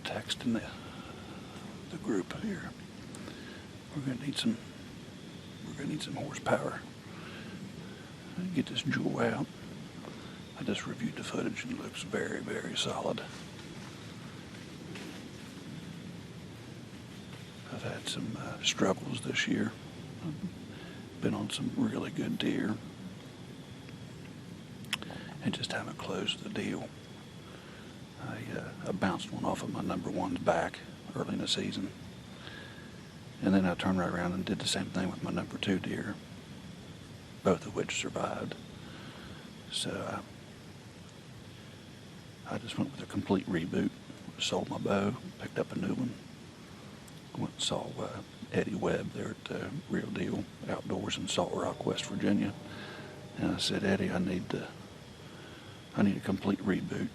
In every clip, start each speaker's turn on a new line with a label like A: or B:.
A: texting the group here. We're gonna need some horsepower. Get this jewel out. I just reviewed the footage and it looks very, very solid. I've had some struggles this year. I've been on some really good deer and just haven't closed the deal. I bounced one off of my number one's back early in the season, and then I turned right around and did the same thing with my number two deer, both of which survived. So I just went with a complete reboot. Sold my bow, picked up a new one. Went and saw Eddie Webb there at Real Deal Outdoors in Salt Rock, West Virginia, and I said, Eddie, I need a complete reboot.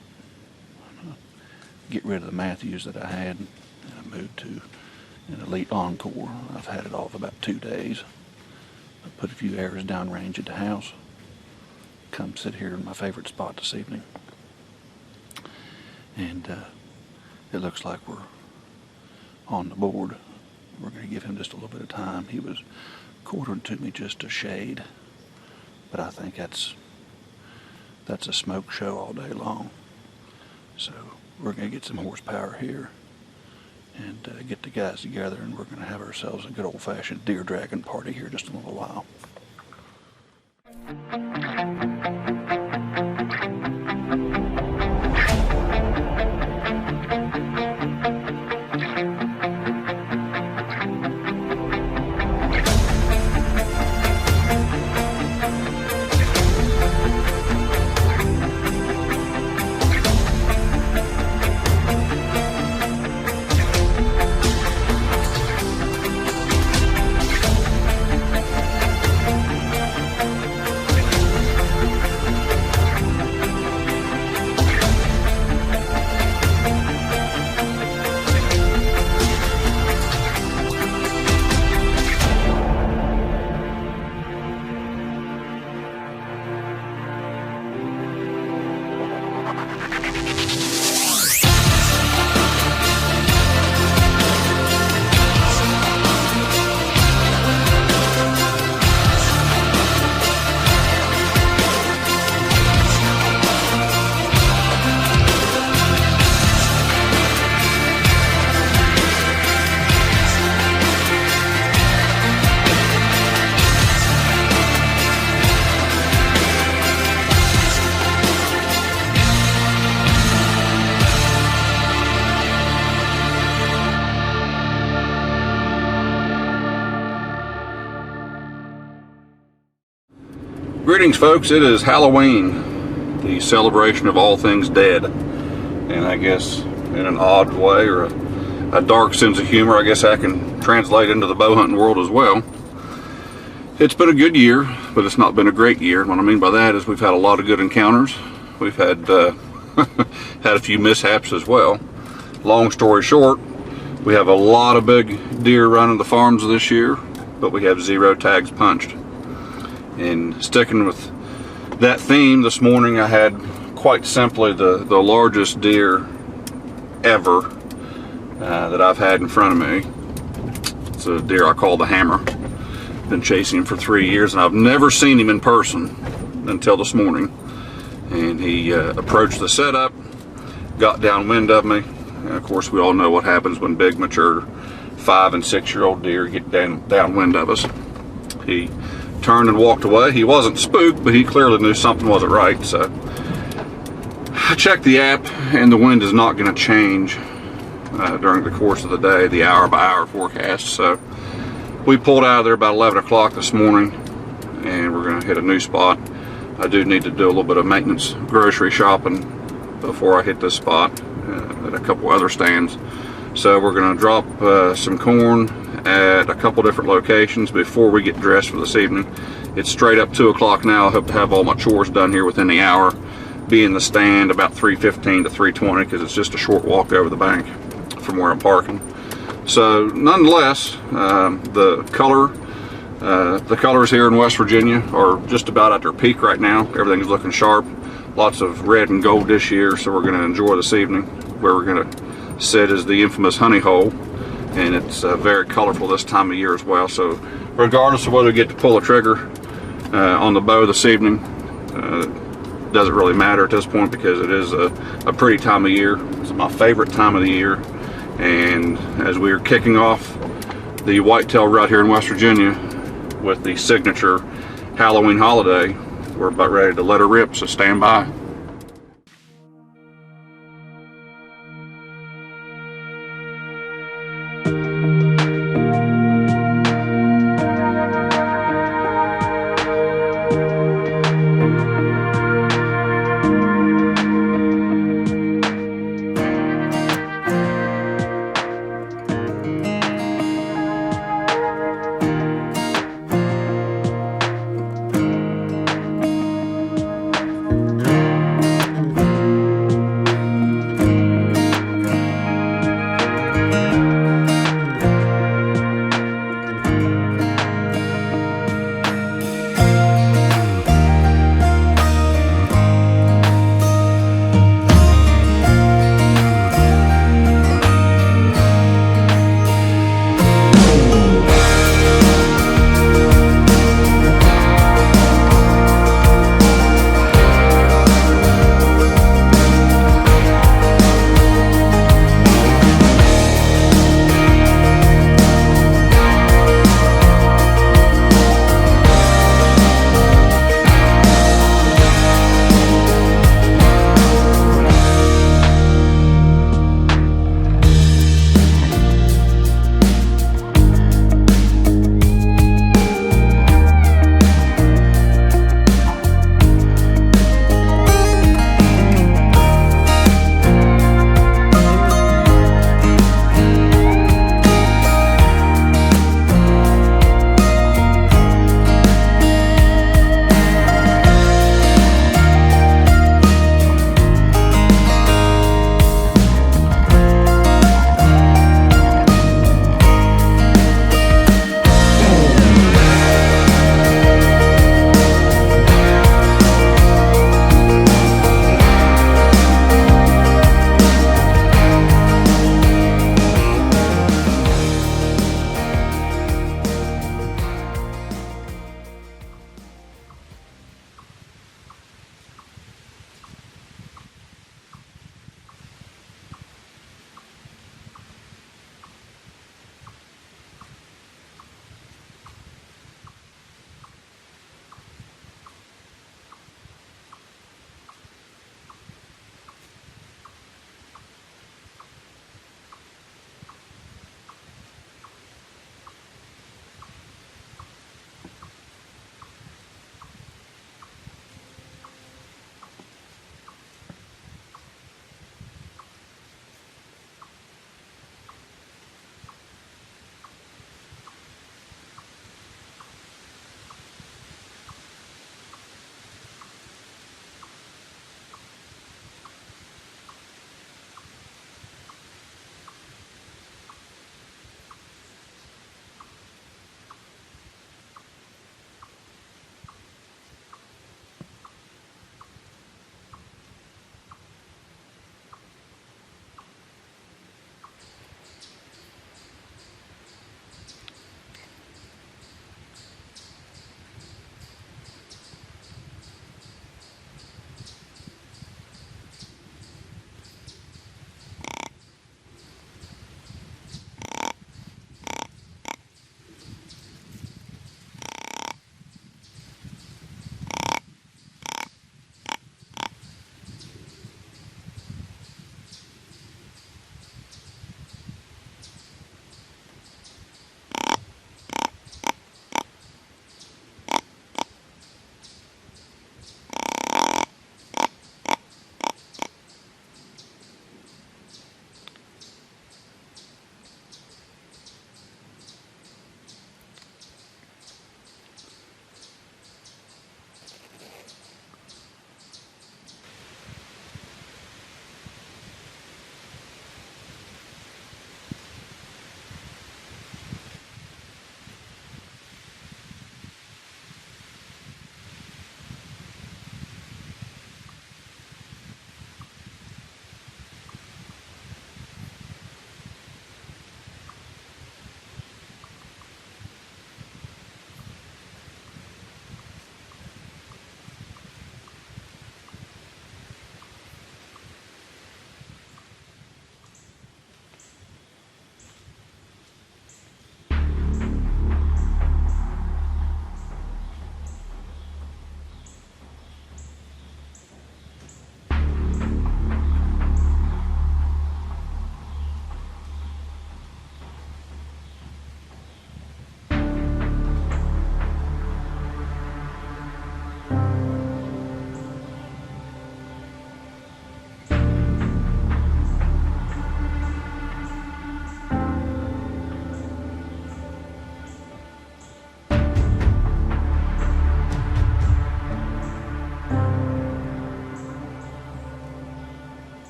A: Get rid of the Matthews that I had, and I moved to an Elite Encore. I've had it all for about 2 days. I put a few arrows downrange at the house. Come sit here in my favorite spot this evening. And it looks like we're on the board. We're going to give him just a little bit of time. He was quartering to me just a shade, but I think that's a smoke show all day long. So we're going to get some horsepower here and get the guys together, and we're going to have ourselves a good old-fashioned deer dragon party here just in a little while. Greetings, folks. It is Halloween, the celebration of all things dead, and I guess in an odd way, or a dark sense of humor, I guess I can translate into the bow hunting world as well. It's been a good year, but it's not been a great year. What I mean by that is we've had a lot of good encounters. We've had had a few mishaps as well. Long story short, we have a lot of big deer running the farms this year, but we have 0 tags punched. And sticking with that theme, this morning I had quite simply the largest deer ever that I've had in front of me. It's a deer I call the Hammer. Been chasing him for 3 years, and I've never seen him in person until this morning. And he approached the setup, got downwind of me. And of course, we all know what happens when big, mature 5- and 6-year-old deer get downwind of us. He turned and walked away. He wasn't spooked, but he clearly knew something wasn't right. So I checked the app, and the wind is not going to change during the course of the day, the hour-by-hour forecast. So we pulled out of there about 11 o'clock this morning, and we're going to hit a new spot. I do need to do a little bit of maintenance grocery shopping before I hit this spot at a couple other stands. So we're going to drop some corn at a couple different locations before we get dressed for this evening. It's straight up 2 o'clock now. I hope to have all my chores done here within the hour. Be in the stand about 3:15 to 3:20 because it's just a short walk over the bank from where I'm parking. So nonetheless, the colors here in West Virginia are just about at their peak right now. Everything's looking sharp. Lots of red and gold this year, so we're going to enjoy this evening, where we're going to set is the infamous honey hole, and it's very colorful this time of year as well. So regardless of whether we get to pull a trigger on the bow this evening, doesn't really matter at this point, because it is a pretty time of year. It's my favorite time of the year, and as we are kicking off the whitetail rut here in West Virginia with the signature Halloween holiday, we're about ready to let her rip, so stand by.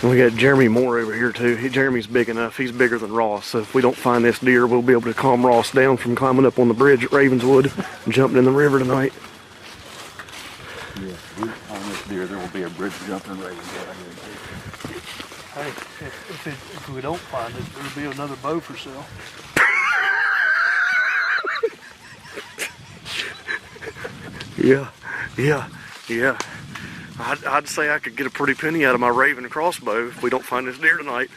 B: And we got Jeremy Moore over here too. Jeremy's big enough. He's bigger than Ross. So if we don't find this deer, we'll be able to calm Ross down from climbing up on the bridge at Ravenswood and jumping in the river tonight.
A: Yeah, on this deer there will be a bridge jumping in Ravenswood.
C: Hey, if we don't find it, there'll be another bow for sale.
B: Yeah. I'd say I could get a pretty penny out of my Raven crossbow if we don't find this deer tonight.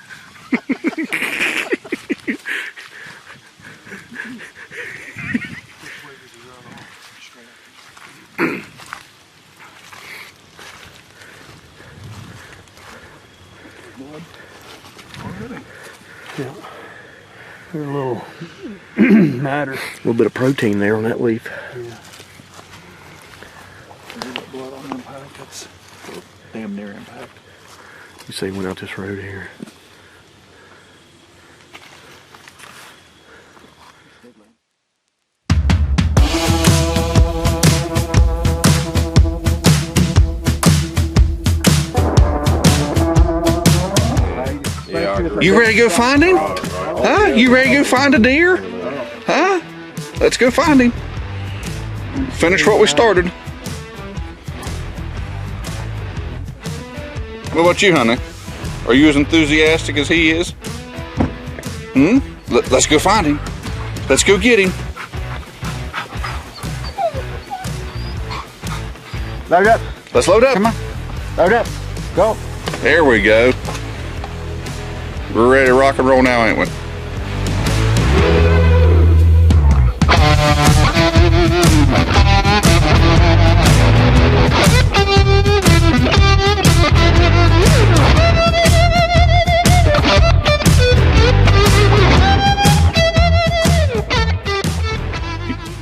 C: Yeah. They're a little matter.
B: A little bit of protein there on that leaf.
C: Yeah. Blood on impact. That's damn near impact.
B: You say he went out this road here. You ready to go find him? Huh? You ready to go find a deer? Huh? Let's go find him. Finish what we started. What about you, honey? Are you as enthusiastic as he is? Let's go find him. Let's go get him.
C: Load up.
B: Let's load up.
C: Come on. Load up. Go.
B: There we go. We're ready to rock and roll now, ain't we?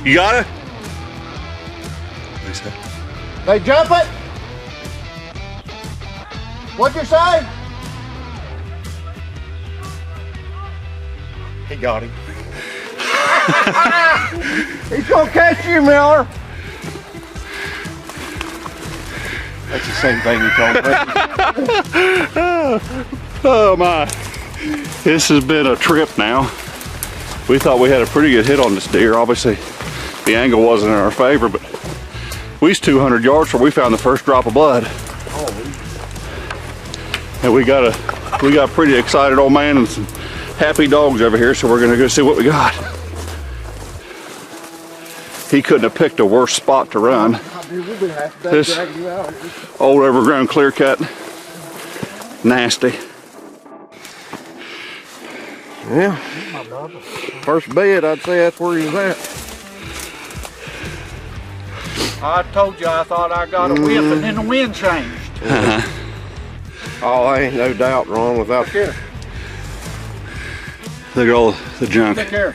B: You got it?
C: They jump it. What'd you say?
B: He got him.
C: He's gonna catch you, Miller. That's the same thing you told me.
A: Oh my, this has been a trip now. We thought we had a pretty good hit on this deer. Obviously the angle wasn't in our favor, but we was 200 yards where we found the first drop of blood. And we got a pretty excited old man and some happy dogs over here, so we're gonna go see what we got. He couldn't have picked a worse spot to run. This old overgrown clear cut, nasty.
B: Yeah. First bed, I'd say that's where he was at.
C: I told you I thought I got a whiff and then the wind changed.
B: Oh, ain't no doubt wrong without.
C: Look here.
A: Look at all the junk.
C: Look here.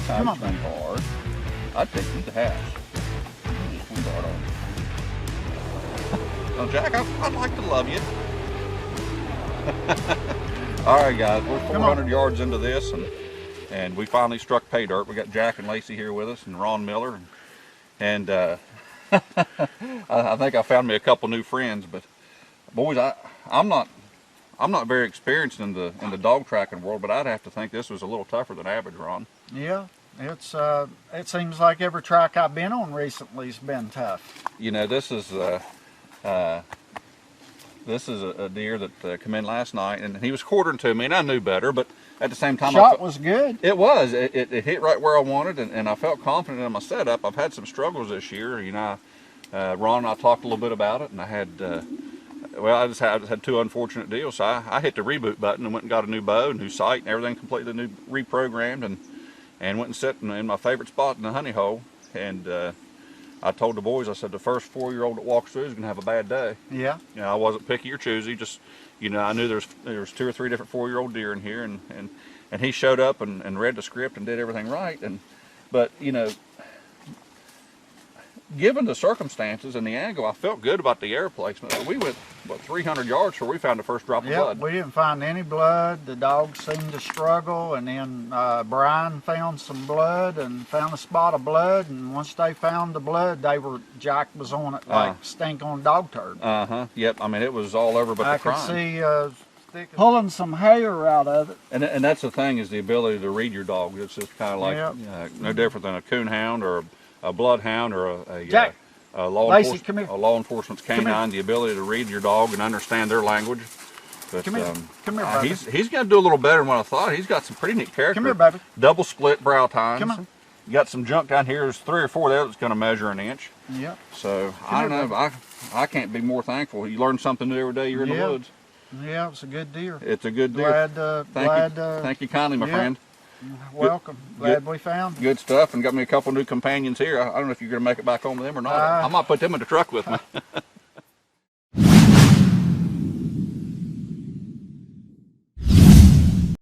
C: Come on.
A: I'd take you to the house. Oh, Jack, I'd like to love you. All right, guys, we're 400 yards into this, and we finally struck pay dirt. We got Jack and Lacey here with us, and Ron Miller, and I think I found me a couple new friends. But boys, I'm not very experienced in the dog tracking world, but I'd have to think this was a little tougher than average, Ron.
D: Yeah, it seems like every track I've been on recently has been tough.
A: You know, this is a deer that came in last night, and he was quartering to me, and I knew better, but at the same time,
D: Shot was good.
A: It was. It hit right where I wanted, and I felt confident in my setup. I've had some struggles this year. You know, Ron and I talked a little bit about it, and I had, I just had two unfortunate deals. So I hit the reboot button and went and got a new bow, new sight, and everything completely new, reprogrammed, and went and sat in my favorite spot in the honey hole. And I told the boys, I said, the first 4-year-old that walks through is going to have a bad day.
D: Yeah.
A: You know, I wasn't picky or choosy, just, you know, I knew there was 2 or 3 different 4-year-old deer in here, and he showed up and read the script and did everything right. But, you know, given the circumstances and the angle, I felt good about the air placement. We went, what, 300 yards before we found the first drop of blood.
D: We didn't find any blood. The dog seemed to struggle, and then Brian found some blood and found a spot of blood, and once they found the blood, Jack was on it like stink on dog turd.
A: Yep, I mean, it was all over but
D: I
A: the crime.
D: could see pulling some hair out of it.
A: And that's the thing, is the ability to read your dog. It's just kind of like no different than a coon hound or a bloodhound or a law enforcement's canine. The ability to read your dog and understand their language. But,
D: come here, baby.
A: He's going to do a little better than what I thought. He's got some pretty neat character.
D: Come here, baby.
A: Double split brow tines.
D: Come on.
A: You got some junk down here. There's 3 or 4 there that's going to measure an inch.
D: Yep.
A: So I don't know. I can't be more thankful. You learn something new every day you're in the woods.
D: Yeah, it's a good deer.
A: It's a good deer. Thank you kindly, my friend.
D: Welcome. Glad we found them.
A: Good stuff, and got me a couple new companions here. I don't know if you're going to make it back home with them or not. I might put them in the truck with me.